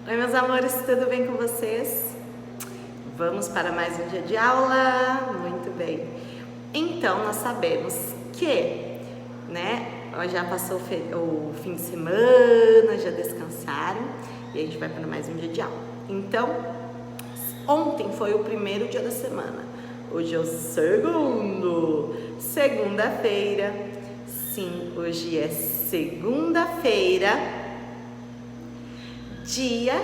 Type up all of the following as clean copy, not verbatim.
Oi, meus amores, tudo bem com vocês? Vamos para mais um dia de aula? Muito bem. Então, nós sabemos que, já passou o fim de semana, já descansaram e a gente vai para mais um dia de aula. Então, ontem foi o primeiro dia da semana. Hoje é o segundo. Segunda-feira. Sim, hoje é segunda-feira, dia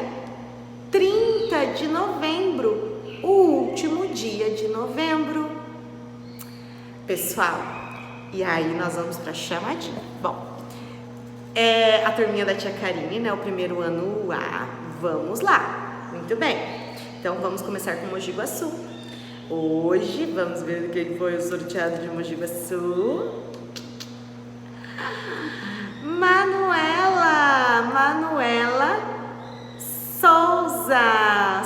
30 de novembro, o último dia de novembro. Pessoal, e aí nós vamos para a chamadinha. Bom, a turminha da tia Karine, o primeiro ano A, vamos lá. Muito bem, então vamos começar com Mogi Guaçu. Hoje, vamos ver quem foi o sorteado de Mogi Guaçu. Manuela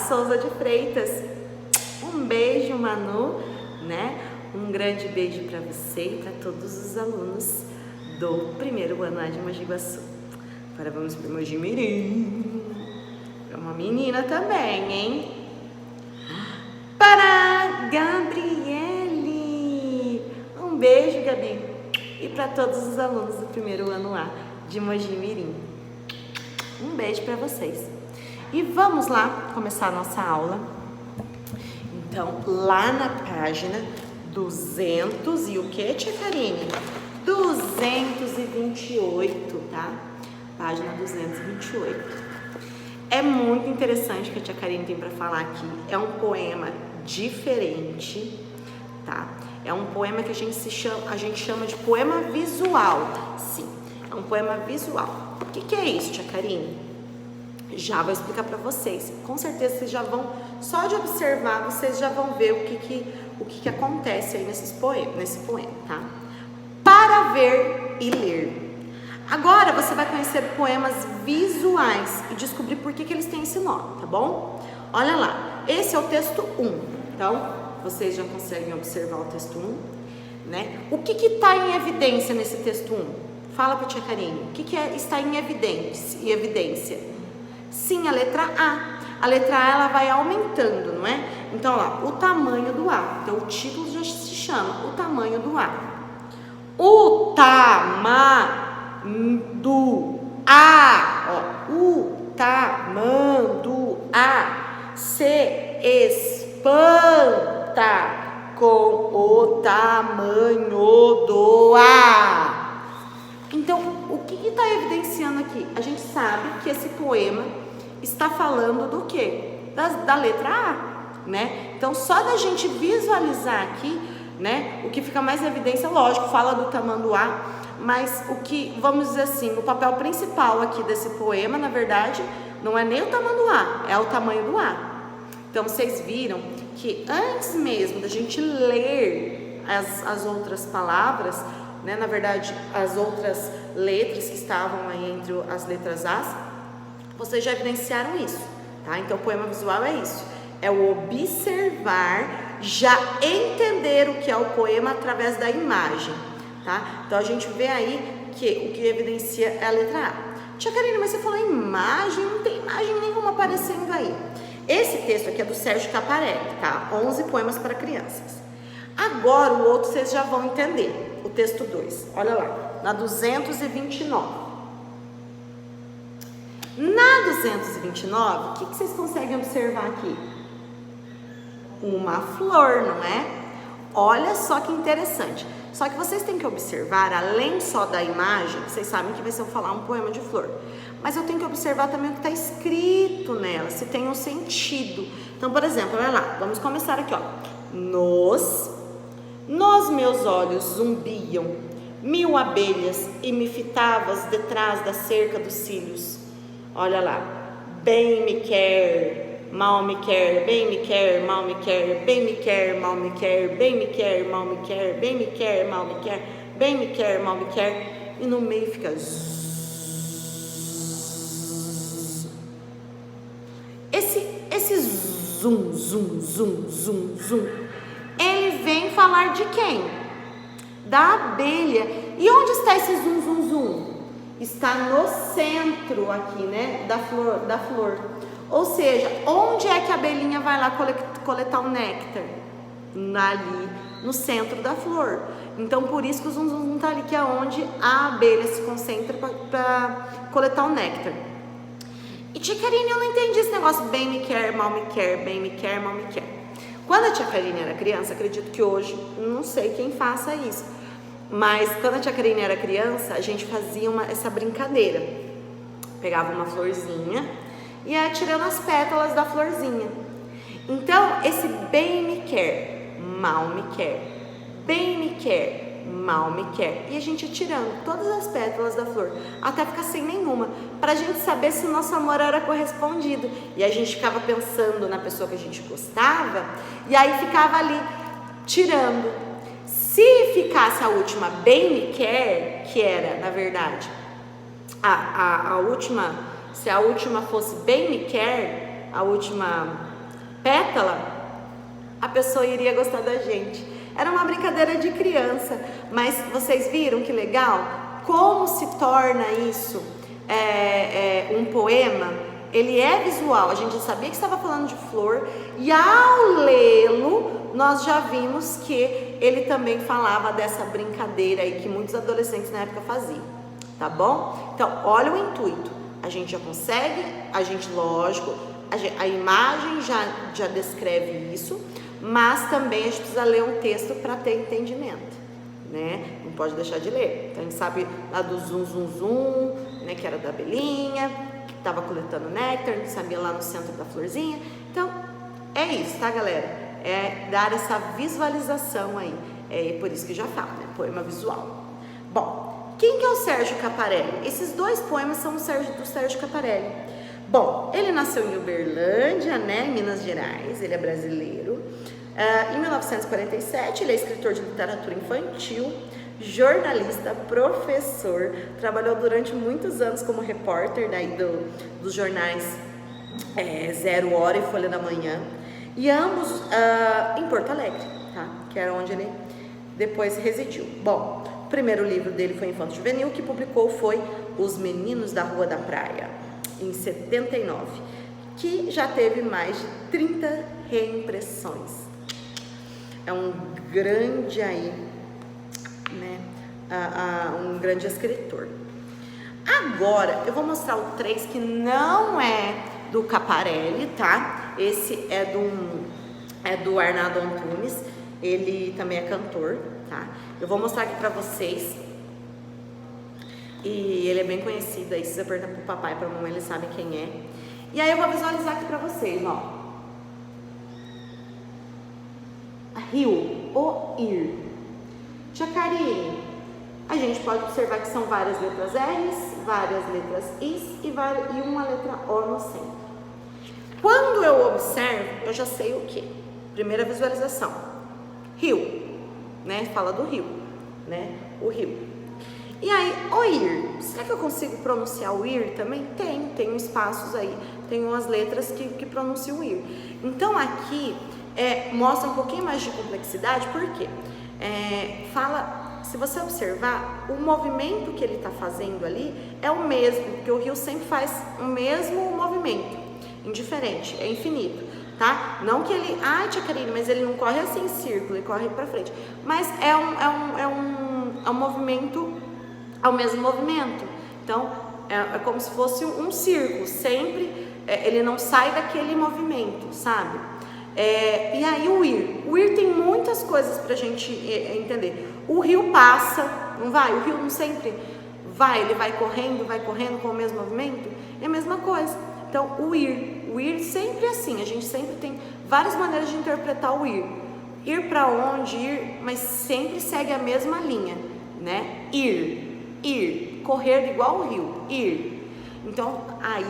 Souza de Freitas. Um beijo, Manu, Um grande beijo para você e para todos os alunos do primeiro ano A de Mogi Guaçu. Agora vamos para Mogi Mirim. É uma menina também, hein? Para Gabriele. Um beijo, Gabi. E para todos os alunos do primeiro ano A de Mogi Mirim. Um beijo para vocês. E vamos lá começar a nossa aula. Então, lá na página 200 e o que, tia Karine? 228, tá? Página 228. É muito interessante o que a tia Karine tem para falar aqui. É um poema diferente, tá? É um poema que a gente chama de poema visual. Sim, é um poema visual. O que é isso, tia Karine? Já vou explicar para vocês. Com certeza vocês já vão, só de observar, vocês já vão ver o que acontece aí nesse poema, tá? Para ver e ler. Agora você vai conhecer poemas visuais e descobrir por que eles têm esse nome, tá bom? Olha lá, esse é o texto 1. Então, vocês já conseguem observar o texto 1, O que está em evidência nesse texto 1? Fala para a tia Karine, o que está em evidência? Sim, a letra A. A letra A, ela vai aumentando, não é? Então, ó, o tamanho do A. Então, o título já se chama O Tamanho do A. O tamanho do A. Ó, o tamanho do A se espanta com o tamanho do A. Então, o que está evidenciando aqui? A gente sabe que esse poema está falando do quê? Da letra A, Então, só da gente visualizar aqui, o que fica mais em evidência, lógico, fala do tamanho do A, mas o que, vamos dizer assim, o papel principal aqui desse poema, na verdade, não é nem o tamanho do A, é o tamanho do A. Então, vocês viram que antes mesmo da gente ler as outras palavras, na verdade, as outras letras que estavam aí entre as letras As, vocês já evidenciaram isso, tá? Então, o poema visual é isso, é o observar, já entender o que é o poema através da imagem, tá? Então, a gente vê aí que o que evidencia é a letra A. Tia Karine, mas você falou imagem, não tem imagem nenhuma aparecendo aí. Esse texto aqui é do Sérgio Caparelli, tá? 11 poemas para crianças. Agora, o outro vocês já vão entender, o texto 2. Olha lá, na 229. Na 229, o que vocês conseguem observar aqui? Uma flor, não é? Olha só que interessante. Só que vocês têm que observar, além só da imagem, vocês sabem que vai ser falar um poema de flor. Mas eu tenho que observar também o que está escrito nela, se tem um sentido. Então, por exemplo, olha lá, vamos começar aqui, ó. Nos meus olhos zumbiam 1000 abelhas e me fitavas detrás da cerca dos cílios. Olha lá, bem me quer, mal me quer, bem me quer, mal me quer, bem me quer, mal me quer, bem me quer, mal me quer, bem me quer, mal me quer, bem me quer, mal me quer, e no meio fica zzz. Esse zum, zum, zum, zum, zum, ele vem falar de quem? Da abelha. E onde está esse zum, zum, zum? Está no centro aqui, da flor. Ou seja, onde é que a abelhinha vai lá coletar o néctar? Ali no centro da flor. Então, por isso que o zum zum zum tá ali, que é onde a abelha se concentra para coletar o néctar. E tia Karine, eu não entendi esse negócio bem me quer, mal me quer, bem me quer, mal me quer. Quando a tia Karine era criança, acredito que hoje, não sei quem faça isso, mas quando a tia Karine era criança, a gente fazia essa brincadeira. Pegava uma florzinha e ia tirando as pétalas da florzinha. Então, esse bem me quer, mal me quer, bem me quer, mal me quer. E a gente ia tirando todas as pétalas da flor, até ficar sem nenhuma, pra gente saber se o nosso amor era correspondido. E a gente ficava pensando na pessoa que a gente gostava, e aí ficava ali, tirando. Se ficasse a última bem me quer, que era, na verdade, a última, se a última fosse bem me quer, a última pétala, a pessoa iria gostar da gente. Era uma brincadeira de criança, mas vocês viram que legal? Como se torna isso um poema? Ele é visual, a gente já sabia que estava falando de flor, e ao lê-lo, nós já vimos que ele também falava dessa brincadeira aí que muitos adolescentes na época faziam, tá bom? Então, olha o intuito, a gente já consegue, lógico, a imagem já descreve isso, mas também a gente precisa ler um texto para ter entendimento, né? Não pode deixar de ler. Então a gente sabe lá do zum zum zum, né, que era da abelhinha, que estava coletando néctar, a gente sabia lá no centro da florzinha. Então é isso, tá, galera? É dar essa visualização aí. É por isso que já falo, né? Poema visual. Bom, quem que é o Sérgio Caparelli? Esses dois poemas são do Sérgio Caparelli. Bom, ele nasceu em Uberlândia, né, Minas Gerais, ele é brasileiro. Em 1947, ele é escritor de literatura infantil, jornalista, professor, trabalhou durante muitos anos como repórter daí dos jornais Zero Hora e Folha da Manhã, e ambos em Porto Alegre, tá? Que era onde ele depois residiu. Bom, o primeiro livro dele foi Infanto Juvenil, que publicou foi Os Meninos da Rua da Praia, em 79, que já teve mais de 30 reimpressões. É um grande aí, né, um grande escritor. Agora, eu vou mostrar o 3 que não é do Caparelli, tá? Esse é do Arnaldo Antunes, ele também é cantor, tá? Eu vou mostrar aqui pra vocês. E ele é bem conhecido, aí se você perguntar pro papai e pra mamãe, eles sabem quem é. E aí eu vou visualizar aqui pra vocês, ó. Rio, o ir. Tia Karine, a gente pode observar que são várias letras R's, várias letras I's e uma letra O no centro. Quando eu observo, eu já sei o que? Primeira visualização. Rio, né? Fala do rio, né? O rio. E aí, o ir, será que eu consigo pronunciar o ir também? Tem espaços aí, tem umas letras que pronunciam o ir. Então aqui mostra um pouquinho mais de complexidade, porque se você observar, o movimento que ele está fazendo ali é o mesmo, porque o rio sempre faz o mesmo movimento, indiferente, é infinito, tá? Não que ele, tia Karine, mas ele não corre assim em círculo, ele corre para frente, mas é um movimento, é o mesmo movimento. Então é como se fosse um círculo, sempre ele não sai daquele movimento, sabe? E aí o ir tem muitas coisas pra gente entender. O rio passa, não vai? O rio não sempre vai, ele vai correndo com o mesmo movimento, é a mesma coisa. Então o ir sempre é assim, a gente sempre tem várias maneiras de interpretar o ir. Ir para onde, ir, mas sempre segue a mesma linha, né? Ir, correr igual o rio, ir. Então aí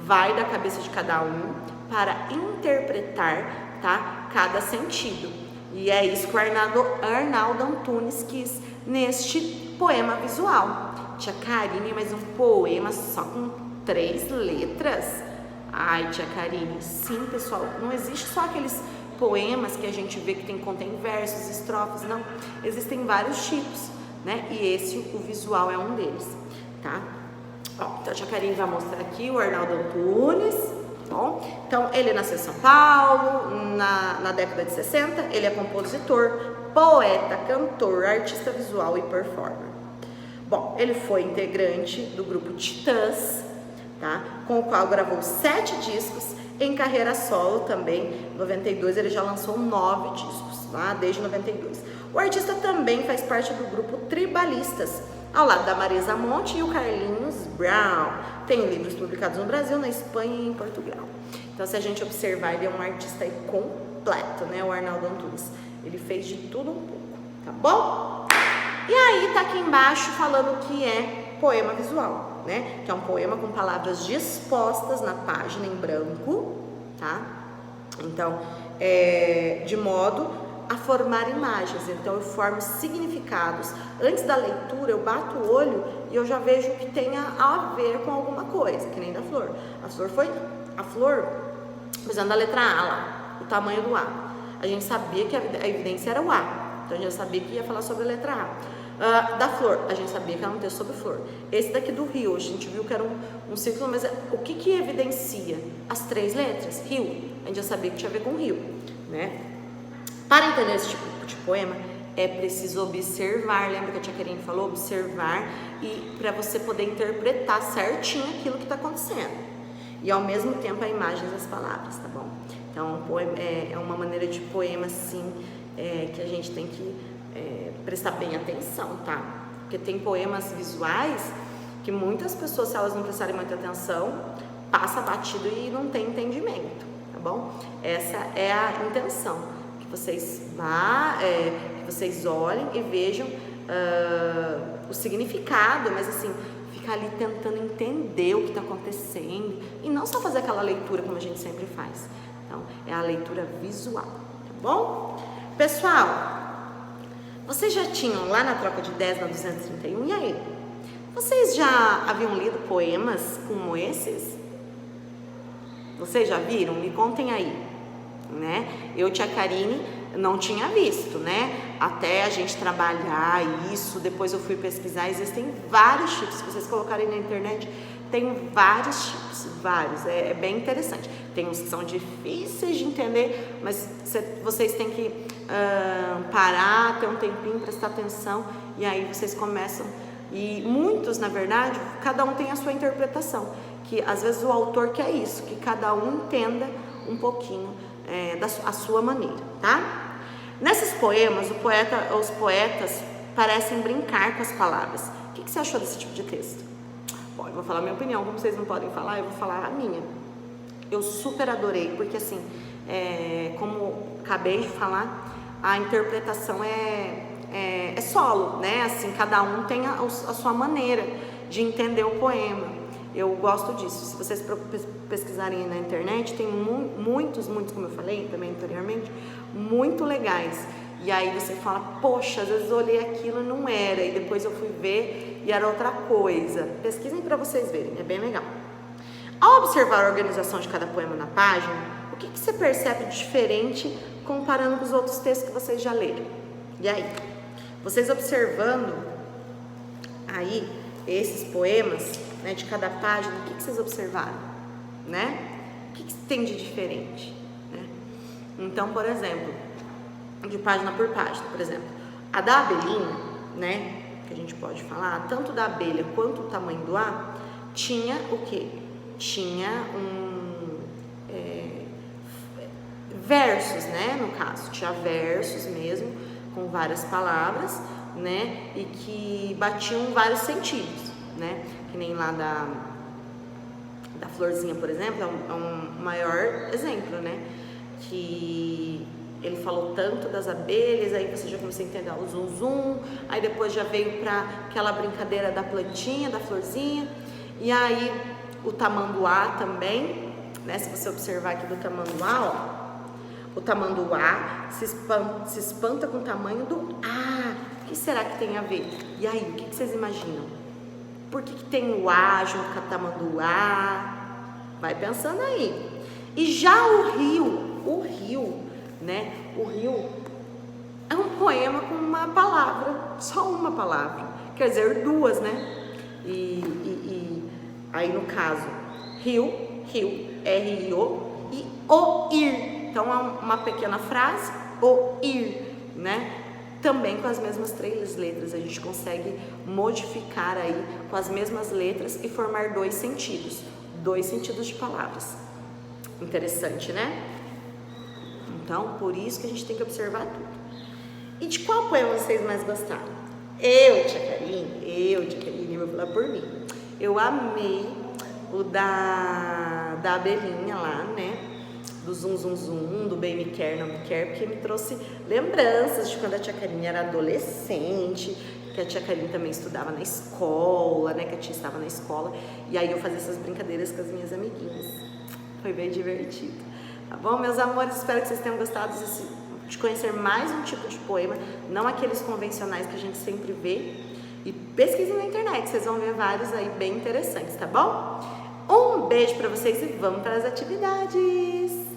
vai da cabeça de cada um para interpretar, tá, cada sentido. E é isso que o Arnaldo Antunes quis neste poema visual. Tia Karine, mas um poema só com 3 letras? Ai, tia Karine, sim, pessoal, não existe só aqueles poemas que a gente vê que contém versos, estrofes, não. Existem vários tipos, né? E esse, o visual, é um deles, tá? Ó, então a tia Karine vai mostrar aqui o Arnaldo Antunes, ó. bom? Então, ele nasceu em São Paulo, na década de 60, ele é compositor, poeta, cantor, artista visual e performer. Bom, ele foi integrante do grupo Titãs, tá? Com o qual gravou 7 discos, em carreira solo também. Em 92 ele já lançou 9 discos, tá? Desde 92. O artista também faz parte do grupo Tribalistas, ao lado da Marisa Monte e o Carlinhos Brown. Tem livros publicados no Brasil, na Espanha e em Portugal. Então, se a gente observar, ele é um artista aí completo, né? O Arnaldo Antunes. Ele fez de tudo um pouco, tá bom? E aí, tá aqui embaixo falando que é poema visual, né? Que é um poema com palavras dispostas na página em branco, tá? Então, de modo a formar imagens. Então eu formo significados. Antes da leitura eu bato o olho e eu já vejo que tenha a ver com alguma coisa, que nem da flor. A flor, usando a letra A lá, o tamanho do A. A gente sabia que a evidência era o A, então a gente já sabia que ia falar sobre a letra A. Da flor, a gente sabia que era um texto sobre flor. Esse daqui do rio, a gente viu que era um círculo, mas o que evidencia? As 3 letras, rio. A gente já sabia que tinha a ver com rio, né? Para entender esse tipo de poema, é preciso observar. Lembra que a tia Querine falou? Observar, e para você poder interpretar certinho aquilo que está acontecendo. E ao mesmo tempo a imagem das palavras, tá bom? Então é uma maneira de poema, assim, que a gente tem que prestar bem atenção, tá? Porque tem poemas visuais que muitas pessoas, se elas não prestarem muita atenção, passa batido e não tem entendimento, tá bom? Essa é a intenção. Que vocês olhem e vejam o significado, mas assim, ficar ali tentando entender o que está acontecendo e não só fazer aquela leitura como a gente sempre faz. Então, é a leitura visual, tá bom? Pessoal, vocês já tinham lá na troca de 10 na 231, e aí? Vocês já haviam lido poemas como esses? Vocês já viram? Me contem aí. Né? Eu, tia Karine, não tinha visto, né? Até a gente trabalhar isso, depois eu fui pesquisar, existem vários tipos, se vocês colocarem na internet, tem vários tipos, vários, é bem interessante. Tem uns que são difíceis de entender, mas vocês têm que parar, ter um tempinho, prestar atenção, e aí vocês começam, e muitos, na verdade, cada um tem a sua interpretação, que às vezes o autor quer isso, que cada um entenda um pouquinho a sua maneira, tá? Nesses poemas, os poetas parecem brincar com as palavras. O que você achou desse tipo de texto? Bom, eu vou falar a minha opinião, como vocês não podem falar, eu vou falar a minha. Eu super adorei, porque assim, como acabei de falar, a interpretação é solo, né? Assim, cada um tem a sua maneira de entender o poema. Eu gosto disso. Se vocês pesquisarem na internet, tem muitos, como eu falei também anteriormente, muito legais. E aí você fala, poxa, às vezes eu olhei aquilo e não era, e depois eu fui ver e era outra coisa. Pesquisem para vocês verem, é bem legal. Ao observar a organização de cada poema na página, o que você percebe de diferente comparando com os outros textos que vocês já leram? E aí? Vocês observando aí esses poemas, né, de cada página, o que vocês observaram, né? O que tem de diferente, né? Então, por exemplo, de página por página, por exemplo, a da abelhinha, né, que a gente pode falar, tanto da abelha quanto o tamanho do A, tinha o quê? Tinha versos, né, no caso, tinha versos mesmo, com várias palavras, né, e que batiam vários sentidos, né, que nem lá da florzinha, por exemplo, é um maior exemplo, né, que ele falou tanto das abelhas, aí você já começou a entender o zum zum, aí depois já veio para aquela brincadeira da plantinha, da florzinha, e aí o tamanduá também, né, se você observar aqui do tamanduá, ó, o tamanduá se espanta com o tamanho do A. O que será que tem a ver? E aí, o que vocês imaginam? Por que tem o A junto com a tamanduá? Vai pensando aí. E já o rio, né? O rio é um poema com uma palavra, só uma palavra. Quer dizer, duas, né? E aí, no caso, rio R-I-O, e o ir. Então é uma pequena frase, o ir, né? Também com as mesmas 3 letras, a gente consegue modificar aí com as mesmas letras e formar 2 sentidos de palavras. Interessante, né? Então, por isso que a gente tem que observar tudo. E de qual poema vocês mais gostaram? Tia Karine, vou falar por mim. Eu amei o da abelhinha lá, né? Do zum, zum, zum, do bem me quer, não me quer, porque me trouxe lembranças de quando a tia Karine era adolescente, que a tia Karine também estudava na escola, né? Que a tia estava na escola, e aí eu fazia essas brincadeiras com as minhas amiguinhas. Foi bem divertido. Tá bom, meus amores? Espero que vocês tenham gostado de conhecer mais um tipo de poema, não aqueles convencionais que a gente sempre vê. E pesquisem na internet, vocês vão ver vários aí bem interessantes, tá bom? Um beijo pra vocês e vamos para as atividades!